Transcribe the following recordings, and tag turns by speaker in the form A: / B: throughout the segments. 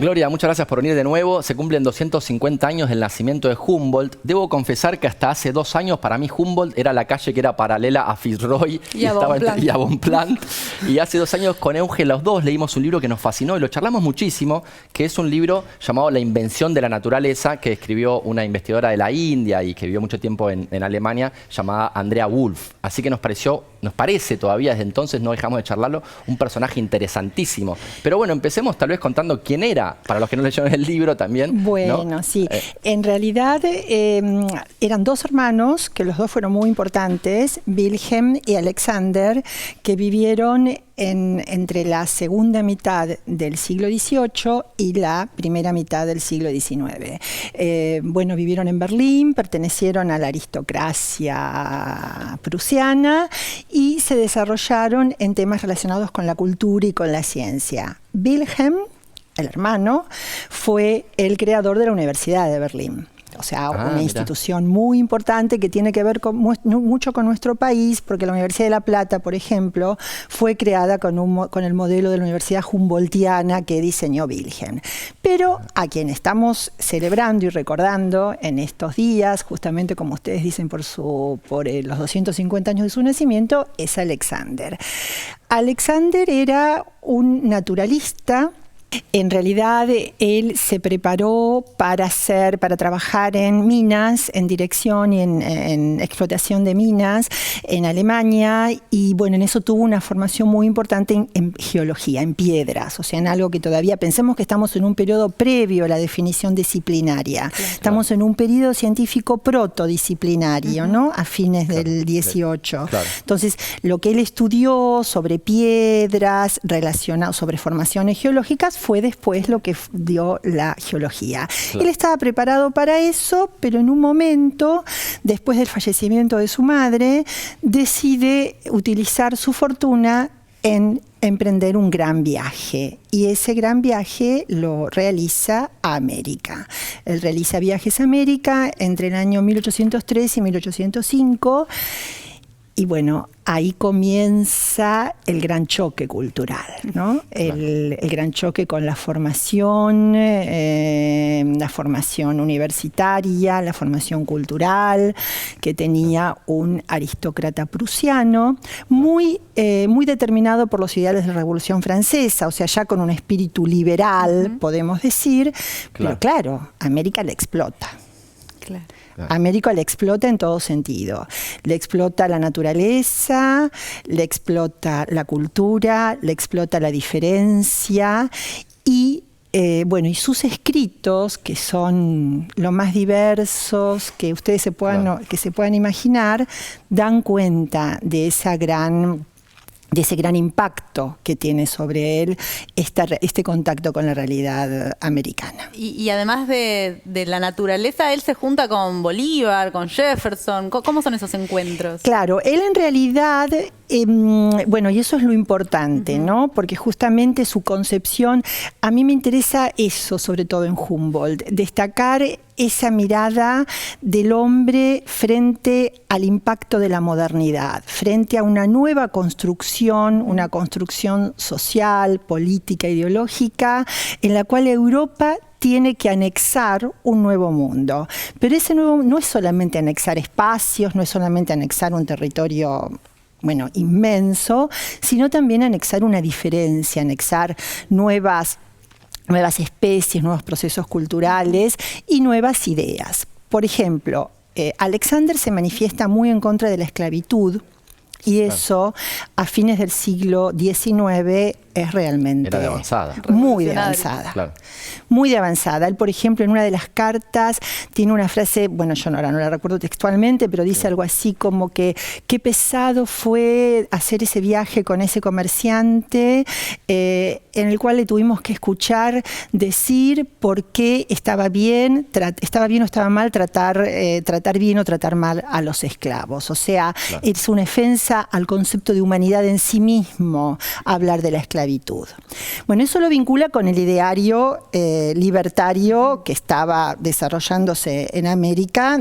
A: Gloria, muchas gracias por venir de nuevo. Se cumplen 250 años del nacimiento de Humboldt. Debo confesar que hasta hace 2 años para mí Humboldt era la calle que era paralela a Fitzroy y a Bonpland. Y hace 2 años con Euge los dos leímos un libro que nos fascinó y lo charlamos muchísimo, que es un libro llamado La invención de la naturaleza, que escribió una investigadora de la India y que vivió mucho tiempo en Alemania, llamada Andrea Wulf. Así que nos parece todavía desde entonces, no dejamos de charlarlo, un personaje interesantísimo. Pero bueno, empecemos tal vez contando quién era, para los que no leyeron el libro también.
B: Bueno, ¿no? Sí. En realidad eran 2 hermanos, que los 2 fueron muy importantes, Wilhelm y Alexander, que vivieron entre la segunda mitad del siglo XVIII y la primera mitad del siglo XIX. Bueno, vivieron en Berlín, pertenecieron a la aristocracia prusiana y se desarrollaron en temas relacionados con la cultura y con la ciencia. Wilhelm, el hermano, fue el creador de la Universidad de Berlín. O sea, una institución muy importante que tiene que ver mucho con nuestro país, porque la Universidad de La Plata, por ejemplo, fue creada con el modelo de la Universidad Humboldtiana que diseñó Wilhelm. Pero a quien estamos celebrando y recordando en estos días, justamente como ustedes dicen por los 250 años de su nacimiento, es Alexander. Alexander era un naturalista. En realidad, él se preparó para trabajar en minas, en dirección y en explotación de minas en Alemania, y bueno, en eso tuvo una formación muy importante en geología, en piedras, o sea, en algo que todavía pensemos que estamos en un periodo previo a la definición disciplinaria. Claro. Estamos en un periodo científico protodisciplinario, ¿no? A fines del 18. Claro. Entonces, lo que él estudió sobre piedras, relacionado sobre formaciones geológicas, fue después lo que dio la geología. Claro. Él estaba preparado para eso, pero en un momento, después del fallecimiento de su madre, decide utilizar su fortuna en emprender un gran viaje. Y ese gran viaje lo realiza a América. Él realiza viajes a América entre el año 1803 y 1805. Y bueno, ahí comienza el gran choque cultural, ¿no? El gran choque con la formación universitaria, la formación cultural que tenía un aristócrata prusiano, muy determinado por los ideales de la Revolución Francesa, o sea, ya con un espíritu liberal, podemos decir, pero claro, América le explota. Claro. América le explota en todo sentido. Le explota la naturaleza, le explota la cultura, le explota la diferencia y bueno, y sus escritos, que son lo más diversos que ustedes se puedan imaginar, dan cuenta de ese gran impacto que tiene sobre él este contacto con la realidad americana.
C: Y además de la naturaleza, él se junta con Bolívar, con Jefferson. ¿Cómo son esos encuentros?
B: Claro, él en realidad, bueno, y eso es lo importante, ¿no? Porque justamente su concepción, a mí me interesa eso, sobre todo en Humboldt, destacar esa mirada del hombre frente al impacto de la modernidad, frente a una nueva construcción, una construcción social, política, ideológica, en la cual Europa tiene que anexar un nuevo mundo. Pero ese nuevo no es solamente anexar espacios, no es solamente anexar un territorio, bueno, inmenso, sino también anexar una diferencia, anexar nuevas especies, nuevos procesos culturales y nuevas ideas. Por ejemplo, Alexander se manifiesta muy en contra de la esclavitud, y eso a fines del siglo XIX es realmente...
A: Era de avanzada.
B: Muy de avanzada. Claro. Muy de avanzada. Él, por ejemplo, en una de las cartas tiene una frase, bueno, yo ahora no la recuerdo textualmente, pero dice algo así como que qué pesado fue hacer ese viaje con ese comerciante en el cual le tuvimos que escuchar decir por qué estaba bien o estaba mal tratar bien o tratar mal a los esclavos. O sea, es una ofensa al concepto de humanidad en sí mismo hablar de la esclavitud. esclavitud. Bueno, eso lo vincula con el ideario libertario que estaba desarrollándose en América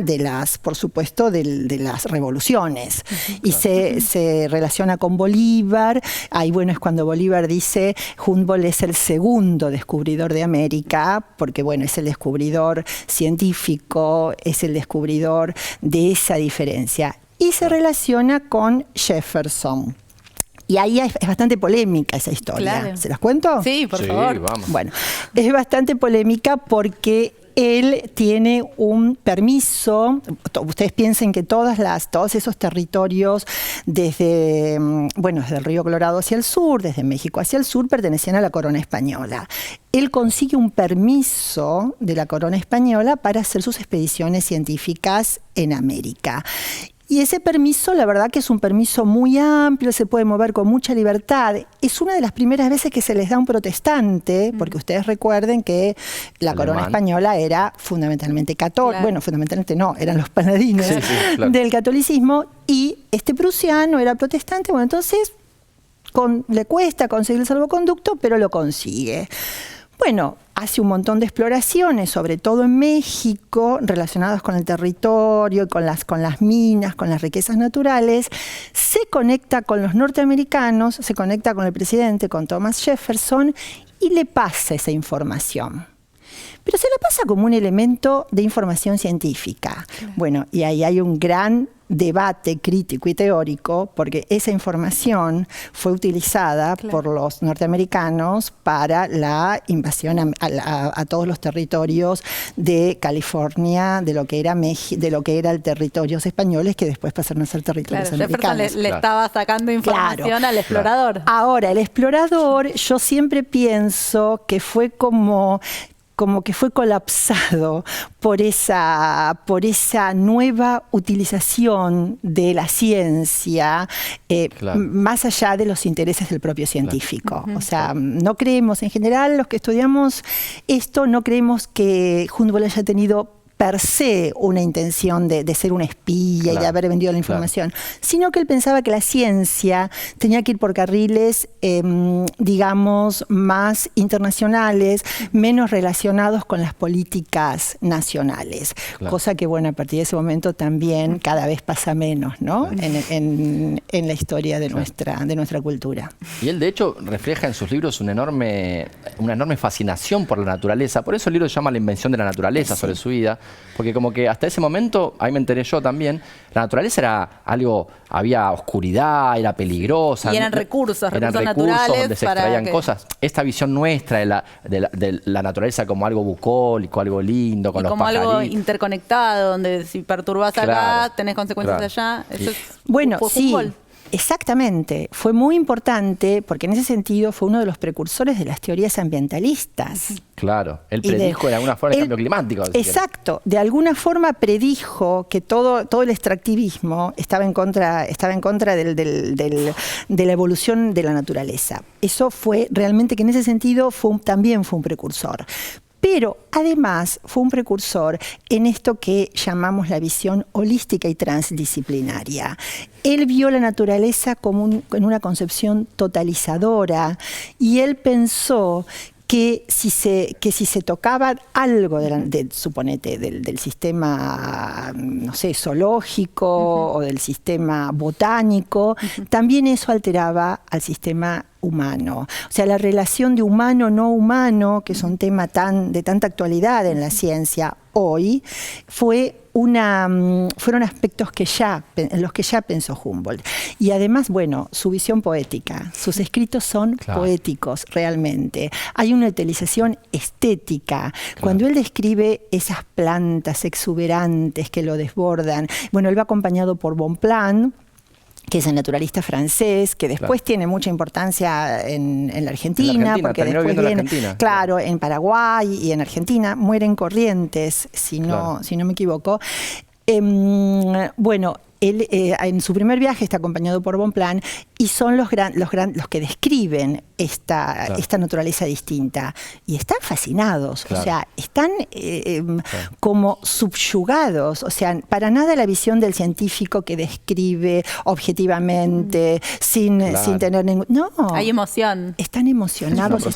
B: por supuesto, de las revoluciones. Y se relaciona con Bolívar. Ahí, bueno, es cuando Bolívar dice Humboldt es el segundo descubridor de América, porque, bueno, es el descubridor científico, es el descubridor de esa diferencia. Y se relaciona con Jefferson. Y ahí es bastante polémica esa historia.
C: Claro.
B: ¿Se las cuento?
C: Sí, por favor.
A: Vamos.
B: Bueno, es bastante polémica porque él tiene un permiso. Ustedes piensen que todos esos territorios desde el río Colorado hacia el sur, desde México hacia el sur, pertenecían a la corona española. Él consigue un permiso de la corona española para hacer sus expediciones científicas en América. Y ese permiso, la verdad que es un permiso muy amplio, se puede mover con mucha libertad. Es una de las primeras veces que se les da un protestante, porque ustedes recuerden que la corona española era fundamentalmente católica. Claro. Bueno, fundamentalmente no, eran los paladines del catolicismo, y este prusiano era protestante. Bueno, entonces le cuesta conseguir el salvoconducto, pero lo consigue. Bueno, hace un montón de exploraciones, sobre todo en México, relacionadas con el territorio, con las minas, con las riquezas naturales. Se conecta con los norteamericanos, se conecta con el presidente, con Thomas Jefferson, y le pasa esa información. Pero se la pasa como un elemento de información científica. Claro. Bueno, y ahí hay un gran debate crítico y teórico, porque esa información fue utilizada por los norteamericanos para la invasión a todos los territorios de California, de lo que era el territorios españoles, que después pasaron a ser territorios americanos.
C: Jefferson le estaba sacando información al explorador.
B: Ahora, el explorador, yo siempre pienso que fue como que fue colapsado por esa nueva utilización de la ciencia, más allá de los intereses del propio científico. O sea, no creemos, en general, los que estudiamos esto, no creemos que Humboldt haya tenido per se una intención de ser un espía y de haber vendido la información, sino que él pensaba que la ciencia tenía que ir por carriles, digamos, más internacionales, menos relacionados con las políticas nacionales. Cosa que, bueno, a partir de ese momento también cada vez pasa menos, ¿no? En la historia de nuestra cultura.
A: Y él, de hecho, refleja en sus libros una enorme fascinación por la naturaleza. Por eso el libro se llama La invención de la naturaleza, sobre su vida. Porque como que hasta ese momento, ahí me enteré yo también, la naturaleza era algo, había oscuridad, era peligrosa.
C: Y eran recursos naturales.
A: Donde se extraían cosas. Esta visión nuestra de la naturaleza como algo bucólico, algo lindo, con los pajaritos.
C: Como algo interconectado, donde si perturbás acá, tenés consecuencias allá. Eso
B: bueno, sí. Exactamente, fue muy importante porque en ese sentido fue uno de los precursores de las teorías ambientalistas.
A: Claro, él predijo de alguna forma el cambio climático.
B: Exacto, de alguna forma predijo que todo el extractivismo estaba en contra de la evolución de la naturaleza. Eso fue realmente que en ese sentido también fue un precursor. Pero además fue un precursor en esto que llamamos la visión holística y transdisciplinaria. Él vio la naturaleza como en una concepción totalizadora, y él pensó que si se tocaba algo suponete, del sistema, no sé, zoológico o del sistema botánico, también eso alteraba al sistema humano. O sea, la relación de humano-no humano, que es un tema de tanta actualidad en la ciencia hoy, fueron aspectos en los que ya pensó Humboldt. Y además, bueno, su visión poética, sus escritos son poéticos realmente. Hay una utilización estética. Cuando él describe esas plantas exuberantes que lo desbordan, bueno, él va acompañado por Bonpland, que es el naturalista francés, que después tiene mucha importancia en la Argentina, porque después viene, en Paraguay y en Argentina, mueren Corrientes, si no me equivoco. Bueno, él en su primer viaje está acompañado por Bonpland y son los que describen esta naturaleza distinta. Y están fascinados, o sea, están como subyugados. O sea, para nada la visión del científico que describe objetivamente, sin tener ningún... No.
C: Hay emoción.
B: Están emocionados,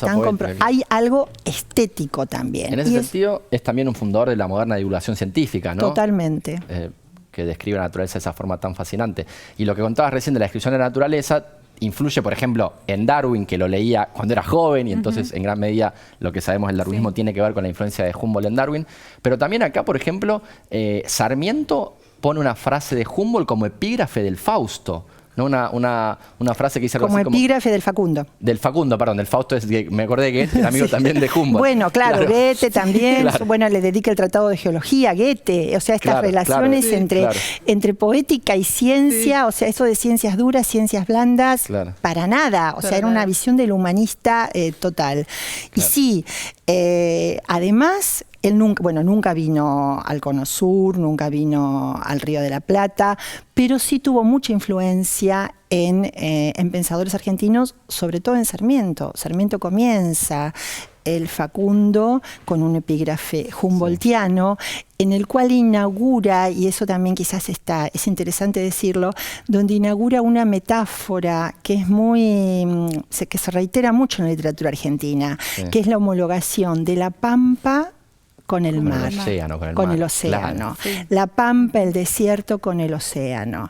B: hay algo estético también.
A: En ese sentido, es también un fundador de la moderna divulgación científica, ¿no?
B: Totalmente.
A: Que describe la naturaleza de esa forma tan fascinante. Y lo que contabas recién de la descripción de la naturaleza influye, por ejemplo, en Darwin, que lo leía cuando era joven, y entonces en gran medida lo que sabemos del darwinismo tiene que ver con la influencia de Humboldt en Darwin. Pero también acá, por ejemplo, Sarmiento pone una frase de Humboldt como epígrafe del Fausto. ¿No? Una frase que dice algo
B: como
A: así
B: epígrafe del Facundo.
A: Del Facundo, perdón, del Fausto, me acordé de Goethe, amigo también de Humboldt.
B: Bueno, claro, Goethe también, bueno, le dedica el Tratado de Geología a Goethe, o sea, estas relaciones entre poética y ciencia, o sea, eso de ciencias duras, ciencias blandas, para nada, o sea, era una visión del humanista total. Y sí, además... Él nunca vino al Cono Sur, nunca vino al Río de la Plata, pero sí tuvo mucha influencia en pensadores argentinos, sobre todo en Sarmiento. Sarmiento comienza el Facundo con un epígrafe humboldtiano, en el cual inaugura, y eso también quizás es interesante decirlo, donde inaugura una metáfora que que se reitera mucho en la literatura argentina, que es la homologación de la pampa con el mar, con el océano. Claro. La pampa, el desierto con el océano.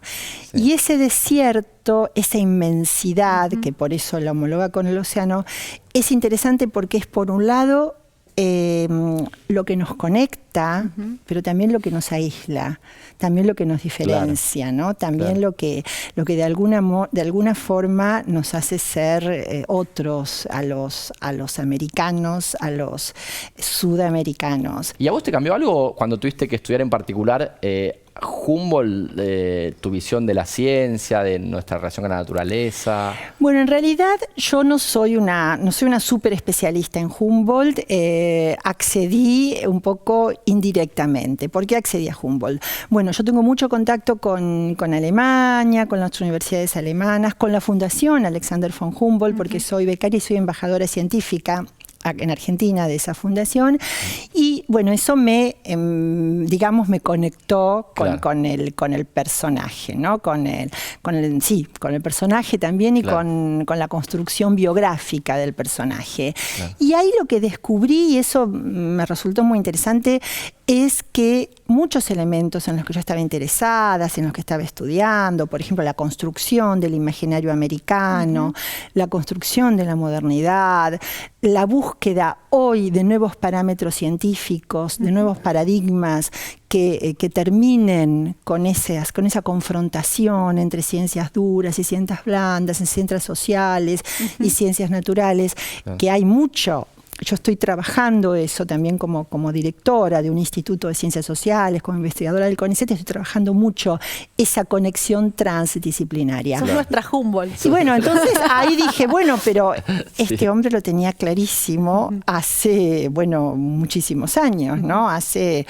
B: Y ese desierto, esa inmensidad, que por eso la homologa con el océano, es interesante porque es, por un lado, lo que nos conecta, pero también lo que nos aísla, también lo que nos diferencia, ¿no? También lo que de alguna forma nos hace ser otros a los americanos, a los sudamericanos.
A: ¿Y a vos te cambió algo cuando tuviste que estudiar en particular Humboldt, tu visión de la ciencia, de nuestra relación con la naturaleza?
B: Bueno, en realidad yo no soy una súper especialista en Humboldt. Accedí un poco indirectamente. ¿Por qué accedí a Humboldt? Bueno, yo tengo mucho contacto con Alemania, con las universidades alemanas, con la Fundación Alexander von Humboldt, porque soy becaria y soy embajadora científica en Argentina de esa fundación, y bueno, eso me conectó con el personaje, ¿no? Con el personaje también y con la construcción biográfica del personaje. Y ahí lo que descubrí, y eso me resultó muy interesante, es que muchos elementos en los que yo estaba interesada, en los que estaba estudiando, por ejemplo, la construcción del imaginario americano, la construcción de la modernidad, la búsqueda hoy de nuevos parámetros científicos, de nuevos paradigmas que terminen con esa confrontación entre ciencias duras y ciencias blandas, en ciencias sociales y ciencias naturales, que hay mucho. Yo estoy trabajando eso también como directora de un instituto de ciencias sociales, como investigadora del CONICET, estoy trabajando mucho esa conexión transdisciplinaria.
C: Sos nuestra Humboldt.
B: Y bueno, entonces ahí dije, bueno, pero este hombre lo tenía clarísimo hace, muchísimos años, ¿no? Hace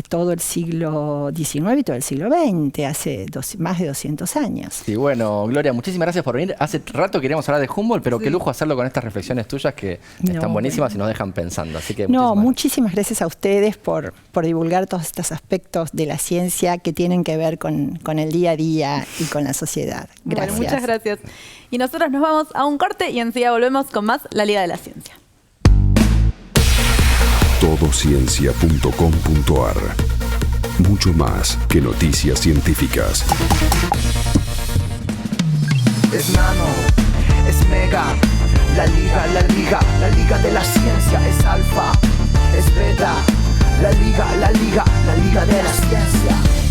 B: todo el siglo XIX y todo el siglo XX, hace más de 200 años.
A: Sí, bueno, Gloria, muchísimas gracias por venir. Hace rato queríamos hablar de Humboldt, pero qué lujo hacerlo con estas reflexiones tuyas que están buenísimas y nos dejan pensando. Así que
B: muchísimas gracias a ustedes por divulgar todos estos aspectos de la ciencia que tienen que ver con el día a día y con la sociedad. Gracias.
C: Bueno, muchas gracias. Y nosotros nos vamos a un corte y enseguida volvemos con más La Liga de la Ciencia.
D: Todociencia.com.ar. Mucho más que noticias científicas.
E: Es nano, es mega. La liga de la ciencia es alfa, es beta. La liga de la ciencia.